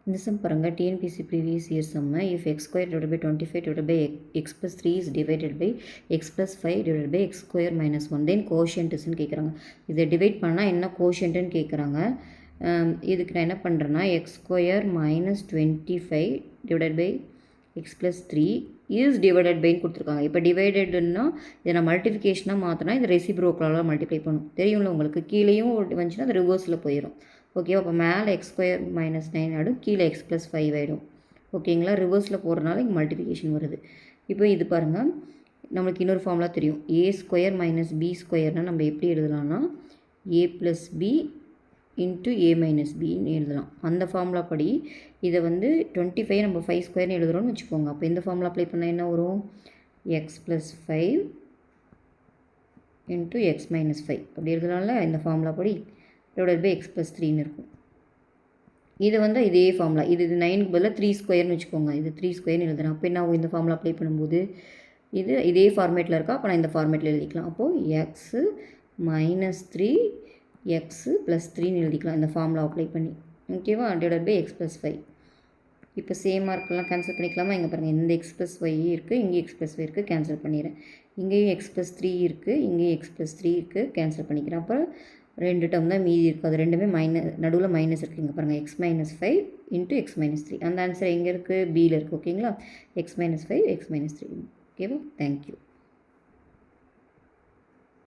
இந்த சம் பாருங்கள், TNPSC previous year சம்ம. If x square divide by 25 divide by x plus 3 is divided by x plus 5 divide by x square minus 1 then quotient இஸ்ன்னு கேட்குறாங்க. இதை divide பண்ணால் என்ன கோஷியன்ட்டுன்னு கேட்குறாங்க. இதுக்கு நான் என்ன பண்ணுறேன்னா, x square minus 25 divided by x plus 3 is divided பைன்னு கொடுத்துருக்காங்க. இப்போ டிவைடட்னா இதை நான் மல்டிஃபிகேஷனாக மாற்றினா இது ரெசிப்ரோக்கலால் மல்டிப்ளை பண்ணும். தெரியும்ல உங்களுக்கு, கீழேயும் வந்துச்சுன்னா அது ரிவர்ஸில் போயிடும். ஓகேவா? அப்போ மேலே எக்ஸ் ஸ்கொயர் மைனஸ் 9 ஆகிடும், கீழே எக்ஸ் ப்ளஸ் 5 ஆகிடும். ஓகேங்களா? ரிவர்ஸில் போகிறனால இங்கே மல்டிஃபிகேஷன் வருது. இப்போ இது பாருங்கள், நம்மளுக்கு இன்னொரு ஃபார்முலா தெரியும். ஏ ஸ்கொயர் மைனஸ் பி ஸ்கொயர்னால் நம்ம எப்படி எழுதலாம்னா ஏ ப்ளஸ் பி இன்ட்டு ஏ மைனஸ் பின்னு எழுதலாம். அந்த ஃபார்முலா படி இதை 25 நம்ம 5 ஸ்கொயர்னு எழுதுகிறோன்னு வச்சுக்கோங்க. அப்போ இந்த ஃபார்முலா அப்ளை பண்ணால் என்ன வரும்? X plus 5 into X minus 5 அப்படி எழுதலாம்ல இந்த ஃபார்முலா படி, டிவைடட் பை எக்ஸ் ப்ளஸ் 3ன்னு இருக்கும். இது இதே ஃபார்முலா, இது 9க்கு பதிலாக 3 ஸ்கொயர்னு வச்சுக்கோங்க. இது 3 ஸ்கொயர்னு எழுதுறேன். அப்போ என்ன இந்த ஃபார்முலா அப்ளை பண்ணும்போது இதே ஃபார்மேட்டில் இருக்கா, அப்போ நான் இந்த ஃபார்மேட்டில் எழுதிக்கலாம். அப்போது எக்ஸு மைனஸ் 3 எக்ஸு ப்ளஸ் 3ன்னு எழுதிக்கலாம் இந்த ஃபார்முலா அப்ளை பண்ணி. ஓகேவா? Divided by x plus 5. இப்போ சேம் மார்க்கெல்லாம் கேன்சல் பண்ணிக்கலாமா? இங்கே பாருங்கள், இந்த எக்ஸ் ப்ளஸ் 5 இருக்குது, இங்கேயும் எக்ஸ் ப்ளஸ் 5 இருக்குது, கேன்சல் பண்ணிடுறேன். இங்கேயும் எக்ஸ் ப்ளஸ் 3 இருக்குது, இங்கேயும் எக்ஸ் ப்ளஸ் 3 இருக்குது, கேன்சல் பண்ணிக்கிறேன். அப்புறம் 2 டேர்ம் தான் மீதி இருக்குது. அது ரெண்டுமே நடுவில் மைனஸ் இருக்குது. இங்கே பாருங்கள், X minus 5 into X minus 3. அந்த ஆன்சர் எங்கே இருக்குது? பியில் இருக்குது. ஓகேங்களா? X minus 5 X minus 3. ஓகேவா? தேங்க்யூ.